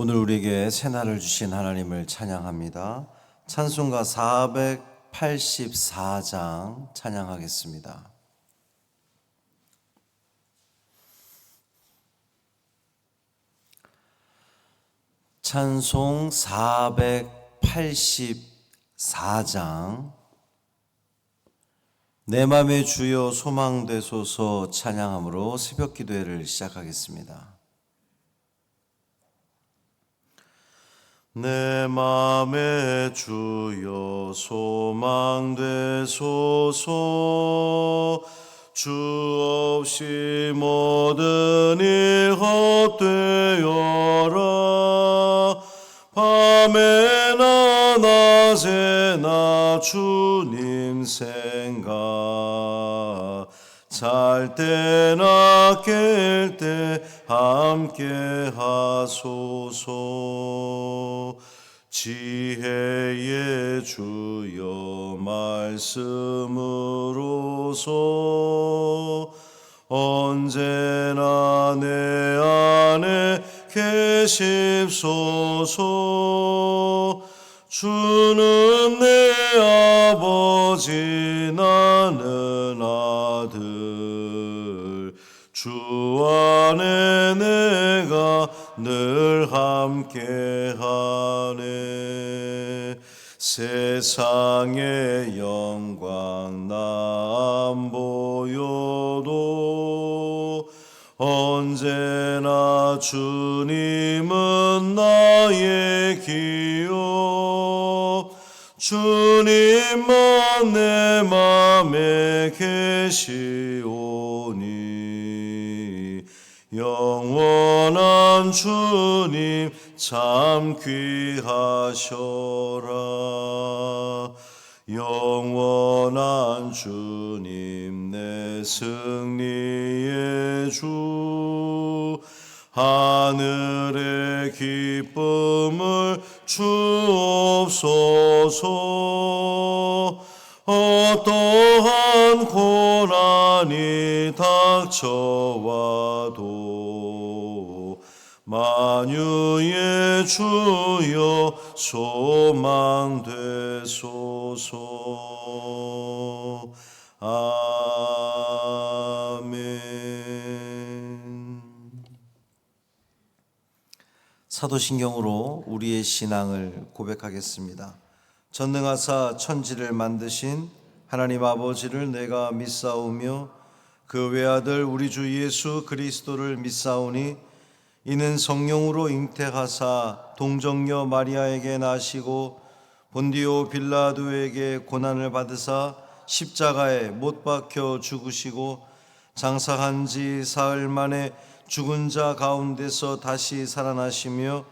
오늘 우리에게 새날을 주신 하나님을 찬양합니다. 찬송가 484장 찬양하겠습니다. 찬송 484장 내 맘의 주여 소망되소서 찬양함으로 새벽 기도회를 시작하겠습니다. 내 맘의 주여 소망되소서 주 없이 모든 일 헛되어라 밤에나 낮에나 주님 생각 잘 때나 깰 때 함께 하소서 지혜의 주여 말씀으로서 언제나 내 안에 계십소서 주는 내 아버지 나는 아들 주 안에 내가 늘 함께하네 세상의 영광 나 안 보여도 언제나 주님은 나의 기업 주님만 내 맘에 계시오니 영원한 주님 참 귀하셔라 영원한 주님 내 승리의 주 하늘의 기쁨을 주옵소서 어떠한 고난이 닥쳐와도 만유의 주여 소망되소서 아멘. 사도신경으로 우리의 신앙을 고백하겠습니다. 전능하사 천지를 만드신 하나님 아버지를 내가 믿사오며 그 외아들 우리 주 예수 그리스도를 믿사오니 이는 성령으로 잉태하사 동정녀 마리아에게 나시고 본디오 빌라도에게 고난을 받으사 십자가에 못 박혀 죽으시고 장사한 지 사흘 만에 죽은 자 가운데서 다시 살아나시며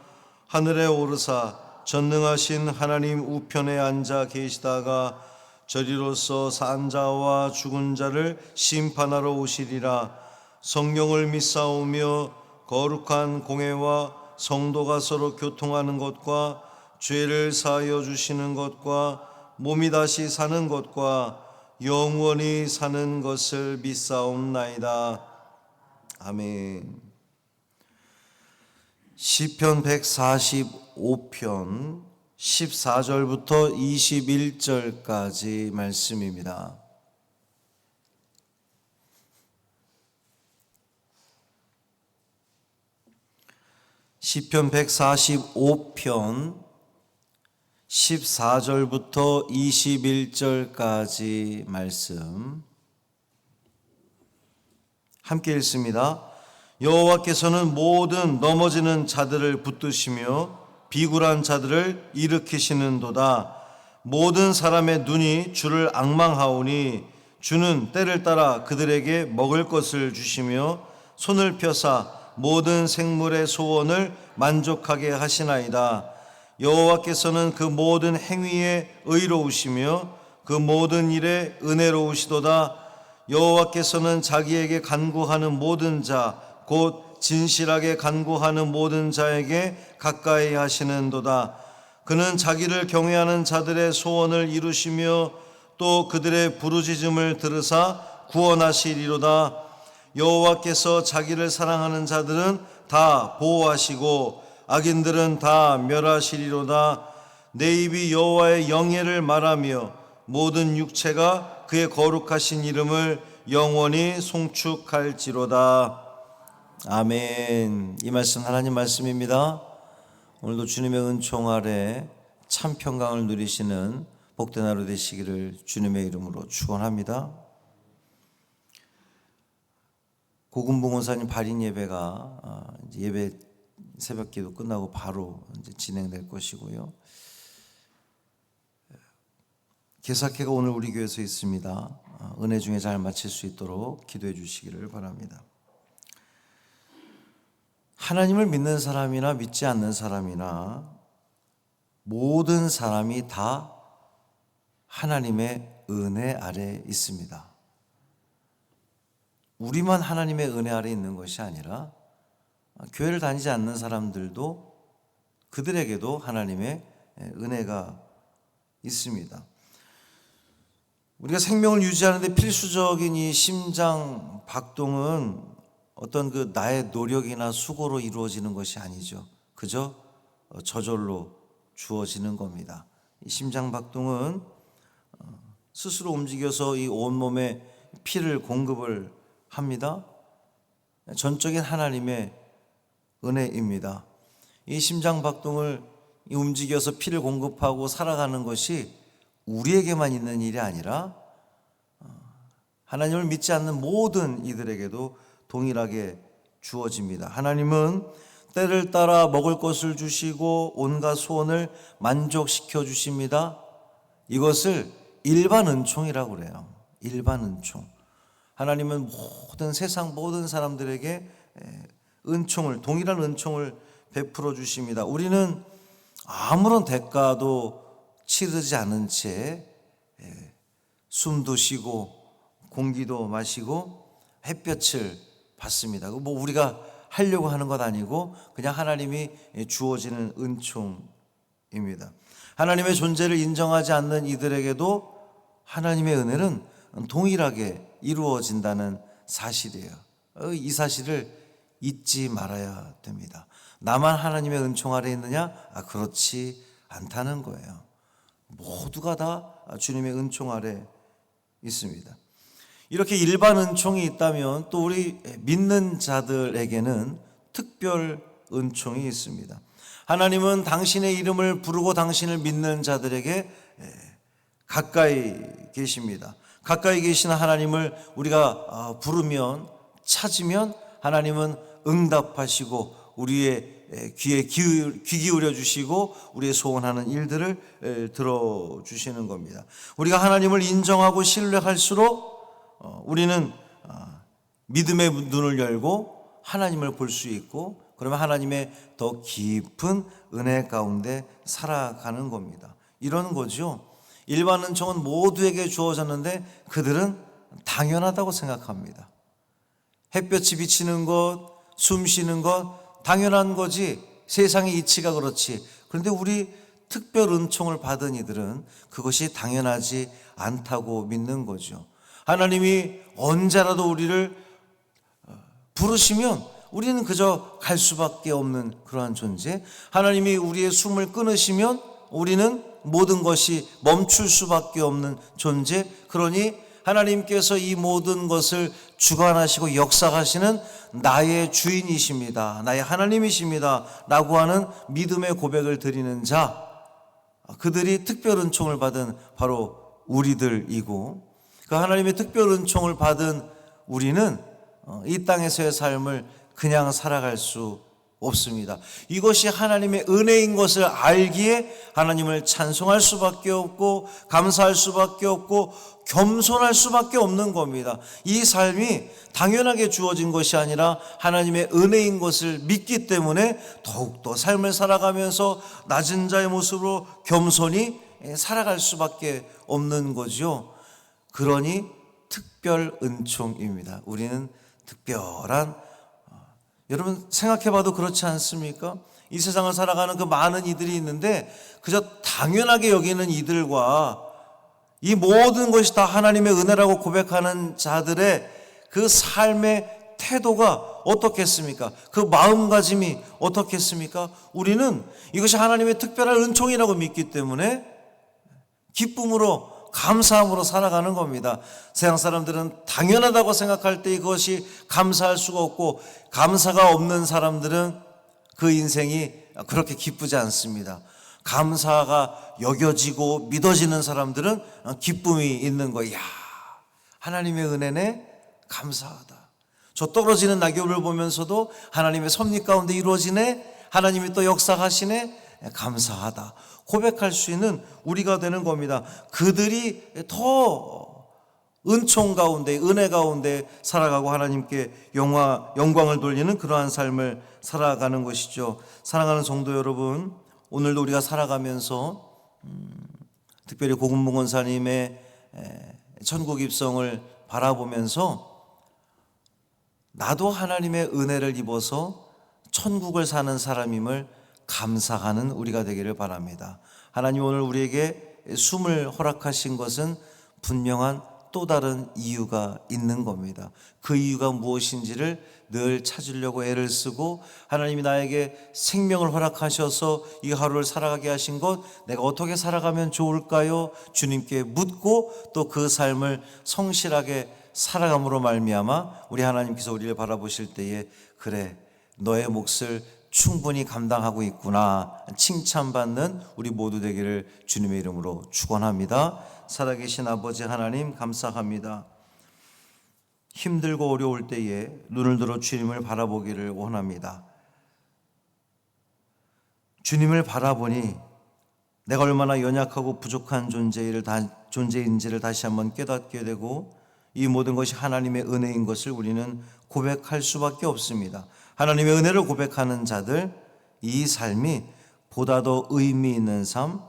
하늘에 오르사 전능하신 하나님 우편에 앉아 계시다가 저리로서 산 자와 죽은 자를 심판하러 오시리라. 성령을 믿사오며 거룩한 공회와 성도가 서로 교통하는 것과 죄를 사하여 주시는 것과 몸이 다시 사는 것과 영원히 사는 것을 믿사옵나이다. 아멘. 시편 145편 14절부터 21절까지 말씀입니다. 시편 145편 14절부터 21절까지 말씀 함께 읽습니다. 여호와께서는 모든 넘어지는 자들을 붙드시며 비굴한 자들을 일으키시는도다. 모든 사람의 눈이 주를 앙망하오니 주는 때를 따라 그들에게 먹을 것을 주시며 손을 펴사 모든 생물의 소원을 만족하게 하시나이다. 여호와께서는 그 모든 행위에 의로우시며 그 모든 일에 은혜로우시도다. 여호와께서는 자기에게 간구하는 모든 자 곧 진실하게 간구하는 모든 자에게 가까이 하시는도다. 그는 자기를 경외하는 자들의 소원을 이루시며 또 그들의 부르짖음을 들으사 구원하시리로다. 여호와께서 자기를 사랑하는 자들은 다 보호하시고 악인들은 다 멸하시리로다. 내 입이 여호와의 영예를 말하며 모든 육체가 그의 거룩하신 이름을 영원히 송축할지로다. 아멘. 이 말씀 하나님 말씀입니다. 오늘도 주님의 은총 아래 참 평강을 누리시는 복된 하루 되시기를 주님의 이름으로 축원합니다. 고군봉원사님 발인 예배가 예배 새벽기도 끝나고 바로 이제 진행될 것이고요. 개사회가 오늘 우리 교회에서 있습니다. 은혜 중에 잘 마칠 수 있도록 기도해 주시기를 바랍니다. 하나님을 믿는 사람이나 믿지 않는 사람이나 모든 사람이 다 하나님의 은혜 아래 있습니다. 우리만 하나님의 은혜 아래 있는 것이 아니라 교회를 다니지 않는 사람들도 그들에게도 하나님의 은혜가 있습니다. 우리가 생명을 유지하는 데 필수적인 이 심장 박동은 어떤 그 나의 노력이나 수고로 이루어지는 것이 아니죠. 그저 저절로 주어지는 겁니다. 이 심장 박동은 스스로 움직여서 이 온몸에 피를 공급을 합니다. 전적인 하나님의 은혜입니다. 이 심장 박동을 움직여서 피를 공급하고 살아가는 것이 우리에게만 있는 일이 아니라 하나님을 믿지 않는 모든 이들에게도 동일하게 주어집니다. 하나님은 때를 따라 먹을 것을 주시고 온갖 소원을 만족시켜 주십니다. 이것을 일반 은총이라고 그래요. 일반 은총. 하나님은 모든 세상 모든 사람들에게 은총을, 동일한 은총을 베풀어 주십니다. 우리는 아무런 대가도 치르지 않은 채 숨도 쉬고 공기도 마시고 햇볕을 받습니다. 뭐 우리가 하려고 하는 것 아니고 그냥 하나님이 주어지는 은총입니다. 하나님의 존재를 인정하지 않는 이들에게도 하나님의 은혜는 동일하게 이루어진다는 사실이에요. 이 사실을 잊지 말아야 됩니다. 나만 하나님의 은총 아래 있느냐? 그렇지 않다는 거예요. 모두가 다 주님의 은총 아래 있습니다. 이렇게 일반 은총이 있다면 또 우리 믿는 자들에게는 특별 은총이 있습니다. 하나님은 당신의 이름을 부르고 당신을 믿는 자들에게 가까이 계십니다. 가까이 계신 하나님을 우리가 부르면, 찾으면 하나님은 응답하시고 우리의 귀에 귀 기울여 주시고 우리의 소원하는 일들을 들어주시는 겁니다. 우리가 하나님을 인정하고 신뢰할수록 우리는 믿음의 눈을 열고 하나님을 볼 수 있고, 그러면 하나님의 더 깊은 은혜 가운데 살아가는 겁니다. 이런 거죠. 일반 은총은 모두에게 주어졌는데 그들은 당연하다고 생각합니다. 햇볕이 비치는 것, 숨 쉬는 것 당연한 거지, 세상의 이치가 그렇지. 그런데 우리 특별 은총을 받은 이들은 그것이 당연하지 않다고 믿는 거죠. 하나님이 언제라도 우리를 부르시면 우리는 그저 갈 수밖에 없는 그러한 존재, 하나님이 우리의 숨을 끊으시면 우리는 모든 것이 멈출 수밖에 없는 존재, 그러니 하나님께서 이 모든 것을 주관하시고 역사하시는 나의 주인이십니다, 나의 하나님이십니다 라고 하는 믿음의 고백을 드리는 자, 그들이 특별 은총을 받은 바로 우리들이고, 그 하나님의 특별 은총을 받은 우리는 이 땅에서의 삶을 그냥 살아갈 수 없습니다. 이것이 하나님의 은혜인 것을 알기에 하나님을 찬송할 수밖에 없고 감사할 수밖에 없고 겸손할 수밖에 없는 겁니다. 이 삶이 당연하게 주어진 것이 아니라 하나님의 은혜인 것을 믿기 때문에 더욱더 삶을 살아가면서 낮은 자의 모습으로 겸손히 살아갈 수밖에 없는 거죠. 그러니 특별 은총입니다. 우리는 특별한, 여러분 생각해봐도 그렇지 않습니까? 이 세상을 살아가는 그 많은 이들이 있는데 그저 당연하게 여기는 이들과 이 모든 것이 다 하나님의 은혜라고 고백하는 자들의 그 삶의 태도가 어떻겠습니까? 그 마음가짐이 어떻겠습니까? 우리는 이것이 하나님의 특별한 은총이라고 믿기 때문에 기쁨으로, 감사함으로 살아가는 겁니다. 세상 사람들은 당연하다고 생각할 때 이것이 감사할 수가 없고, 감사가 없는 사람들은 그 인생이 그렇게 기쁘지 않습니다. 감사가 여겨지고 믿어지는 사람들은 기쁨이 있는 거야. 야, 하나님의 은혜네, 감사하다. 저 떨어지는 낙엽을 보면서도 하나님의 섭리 가운데 이루어지네, 하나님이 또 역사하시네, 감사하다 고백할 수 있는 우리가 되는 겁니다. 그들이 더 은총 가운데, 은혜 가운데 살아가고 하나님께 영광을 돌리는 그러한 삶을 살아가는 것이죠. 사랑하는 성도 여러분, 오늘도 우리가 살아가면서 특별히 고금봉 권사님의 천국 입성을 바라보면서 나도 하나님의 은혜를 입어서 천국을 사는 사람임을 감사하는 우리가 되기를 바랍니다. 하나님 오늘 우리에게 숨을 허락하신 것은 분명한 또 다른 이유가 있는 겁니다. 그 이유가 무엇인지를 늘 찾으려고 애를 쓰고, 하나님이 나에게 생명을 허락하셔서 이 하루를 살아가게 하신 것, 내가 어떻게 살아가면 좋을까요? 주님께 묻고 또 그 삶을 성실하게 살아감으로 말미암아 우리 하나님께서 우리를 바라보실 때에, 그래, 너의 몫을 충분히 감당하고 있구나 칭찬받는 우리 모두 되기를 주님의 이름으로 축원합니다. 살아계신 아버지 하나님, 감사합니다. 힘들고 어려울 때에 눈을 들어 주님을 바라보기를 원합니다. 주님을 바라보니 내가 얼마나 연약하고 부족한 존재인지를 다시 한번 깨닫게 되고, 이 모든 것이 하나님의 은혜인 것을 우리는 고백할 수밖에 없습니다. 하나님의 은혜를 고백하는 자들, 이 삶이 보다 더 의미 있는 삶,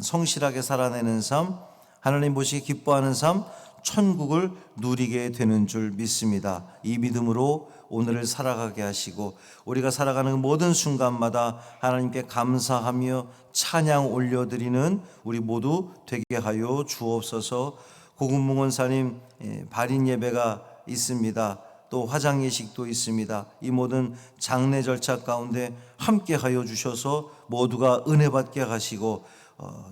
성실하게 살아내는 삶, 하나님 보시기 기뻐하는 삶, 천국을 누리게 되는 줄 믿습니다. 이 믿음으로 오늘을 살아가게 하시고, 우리가 살아가는 모든 순간마다 하나님께 감사하며 찬양 올려드리는 우리 모두 되게 하여 주옵소서. 고금봉 권사님 발인 예배가 있습니다. 또 화장 예식도 있습니다. 이 모든 장례 절차 가운데 함께 하여 주셔서 모두가 은혜 받게 하시고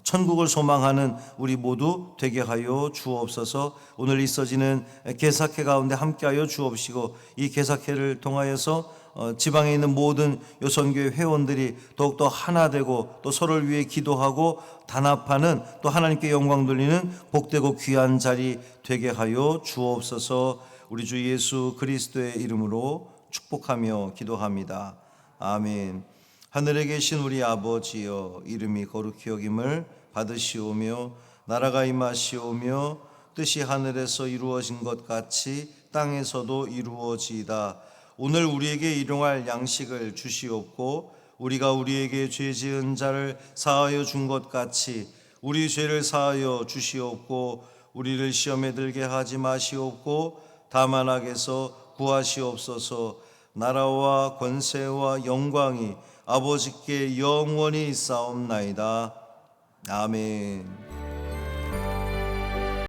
천국을 소망하는 우리 모두 되게 하여 주옵소서. 오늘 있어지는 개사회 가운데 함께 하여 주옵시고, 이 개사회를 통하여서 지방에 있는 모든 요선교회 회원들이 더욱더 하나 되고 또 서로를 위해 기도하고 단합하는, 또 하나님께 영광 돌리는 복되고 귀한 자리 되게 하여 주옵소서. 우리 주 예수 그리스도의 이름으로 축복하며 기도합니다. 아멘. 하늘에 계신 우리 아버지여, 이름이 거룩히 여김을 받으시오며 나라가 임하시오며 뜻이 하늘에서 이루어진 것 같이 땅에서도 이루어지이다. 오늘 우리에게 일용할 양식을 주시옵고, 우리가 우리에게 죄 지은 자를 사하여 준 것 같이 우리 죄를 사하여 주시옵고, 우리를 시험에 들게 하지 마시옵고 다만 악에서 구하시옵소서. 나라와 권세와 영광이 아버지께 영원히 있사옵나이다. 아멘.